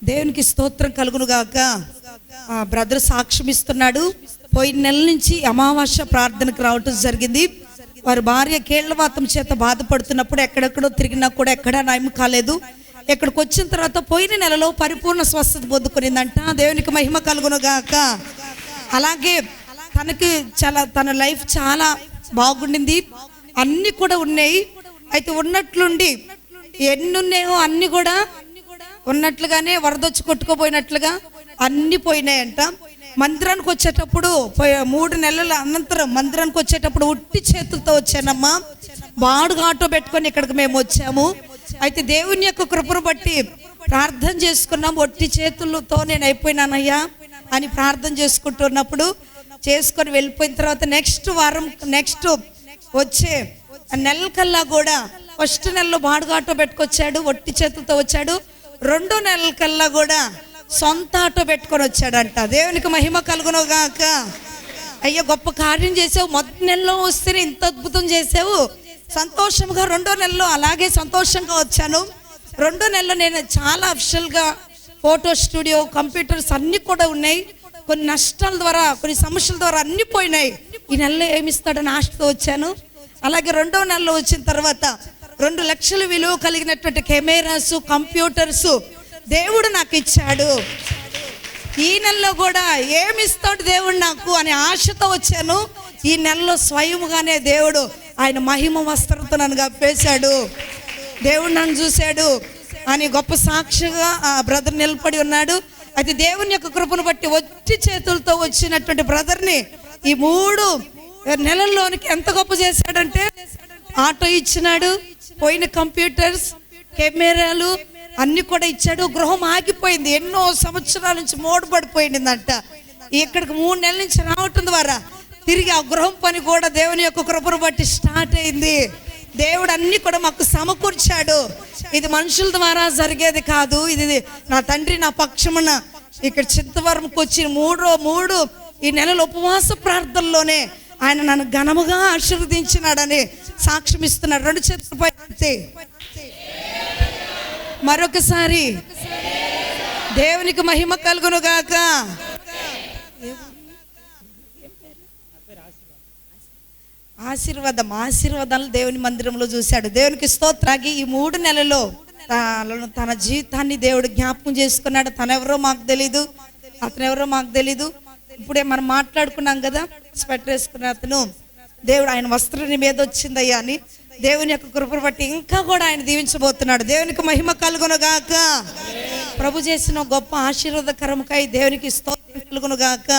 దేవునికి స్తోత్రం కలుగునుగాక. బ్రదర్ సాక్ష్యం ఇస్తున్నాడు. పోయిన నెల నుంచి అమావాస్య ప్రార్థనకు రావటం జరిగింది. వారి భార్య కీళ్లవాతం చేత బాధపడుతున్నప్పుడు ఎక్కడెక్కడో తిరిగినా కూడా ఎక్కడా నయం కాలేదు. ఇక్కడికి వచ్చిన తర్వాత పోయిన నెలలో పరిపూర్ణ స్వస్థత పొందుకునిందంట. దేవునికి మహిమ కలుగునుగాక. అలాగే తన లైఫ్ చాలా బాగుండింది. అన్నీ కూడా ఉన్నాయి. అయితే ఉన్నట్లుండి ఎన్ని ఉన్నాయో అన్నీ కూడా ఉన్నట్లుగానే వరదొచ్చి కొట్టుకోపోయినట్లుగా అన్నీ పోయినాయంట. మందిరానికి వచ్చేటప్పుడు 3 నెలల అనంతరం మందిరానికి వచ్చేటప్పుడు ఉట్టి చేతులతో వచ్చానమ్మా. బాడుగా ఆటో పెట్టుకొని ఇక్కడికి మేము వచ్చాము. అయితే దేవుని యొక్క కృపను బట్టి ప్రార్థన చేసుకున్నాం. ఒట్టి చేతులతో నేను అయిపోయినానయ్యా అని ప్రార్థన చేసుకుంటున్నప్పుడు చేసుకొని వెళ్ళిపోయిన తర్వాత నెక్స్ట్ వచ్చే నెలకల్లా కూడా ఫస్ట్ నెలలో బాడుగా ఆటో పెట్టుకొచ్చాడు, ఒట్టి చేతులతో వచ్చాడు. 2 నెలలకల్లా కూడా సొంత ఆటో పెట్టుకొని వచ్చాడంట. దేవునికి మహిమ కలుగునుగాక. అయ్యో గొప్ప కార్యం చేసావు, మొదటి నెలలో వస్తేనే ఇంత అద్భుతం చేసావు. సంతోషంగా 2వ నెలలో అలాగే సంతోషంగా వచ్చాను. 2వ నెలలో నేను చాలా అఫిషియల్గా ఫోటో స్టూడియో, కంప్యూటర్స్ అన్నీ కూడా ఉన్నాయి. కొన్ని నష్టాల ద్వారా, కొన్ని సమస్యల ద్వారా అన్నీ పోయినాయి. ఈ నెలలో ఏమిస్తాడని ఆశతో వచ్చాను. అలాగే 2వ నెలలో వచ్చిన తర్వాత 2 లక్షల విలువ కలిగినటువంటి కెమెరాస్, కంప్యూటర్స్ దేవుడు నాకు ఇచ్చాడు. ఈ నెలలో కూడా ఏమిస్తాడు దేవుడు నాకు అని ఆశతో వచ్చాను. ఈ నెలలో స్వయముగానే దేవుడు ఆయన మహిమ వస్త్రంతో నన్ను కప్పేశాడు. దేవుడు నన్ను చూశాడు అని గొప్ప సాక్షిగా ఆ బ్రదర్ నిలబడి ఉన్నాడు. అయితే దేవుని యొక్క కృపను బట్టి ఒట్టి చేతులతో వచ్చినటువంటి బ్రదర్ని ఈ 3 నెలల్లోనికి ఎంత గొప్ప చేశాడంటే, ఆటో ఇచ్చినాడు, పోయిన కంప్యూటర్స్, కెమెరాలు అన్ని కూడా ఇచ్చాడు. గృహం ఆగిపోయింది, ఎన్నో సంవత్సరాల నుంచి మూడబడిపోయిందంట. ఇక్కడికి 3 నెలల నుంచి రావటం ద్వారా తిరిగి ఆ గృహం పని కూడా దేవుని యొక్క కృపను బట్టి స్టార్ట్ అయింది. దేవుడు అన్ని కూడా మాకు సమకూర్చాడు. ఇది మనుషుల ద్వారా జరిగేది కాదు. ఇది నా తండ్రి నా పక్షమున ఇక్కడ చింతవరంకి వచ్చి 3 ఈ నెలల ఉపవాస ప్రార్థనలోనే ఆయన నన్ను ఘనముగా ఆశీర్వదించినాడని సాక్ష్యం ఇస్తున్నాడు. 2 చేతులపై మరొకసారి దేవునికి మహిమ కలుగునుగాక. ఆశీర్వాదాలు దేవుని మందిరంలో చూశాడు. దేవునికి స్తోత్రాగి ఈ 3 నెలల్లో తన జీవితాన్ని దేవుడు జ్ఞాపకం చేసుకున్నాడు. తనెవరో మాకు తెలీదు, అతనెవరో మాకు తెలీదు. ఇప్పుడే మనం మాట్లాడుకున్నాం కదా, స్వెటర్ వేసుకున్న అతను దేవుడు ఆయన వస్త్రం మీద వచ్చిందయ్యా అని దేవుని యొక్క కృపను బట్టి ఇంకా కూడా ఆయన దీవించబోతున్నాడు. దేవునికి మహిమ కలుగునుగాక. ప్రభు చేసిన గొప్ప ఆశీర్వాదకరముకై దేవునికి స్తోత్రం కలుగునుగాక.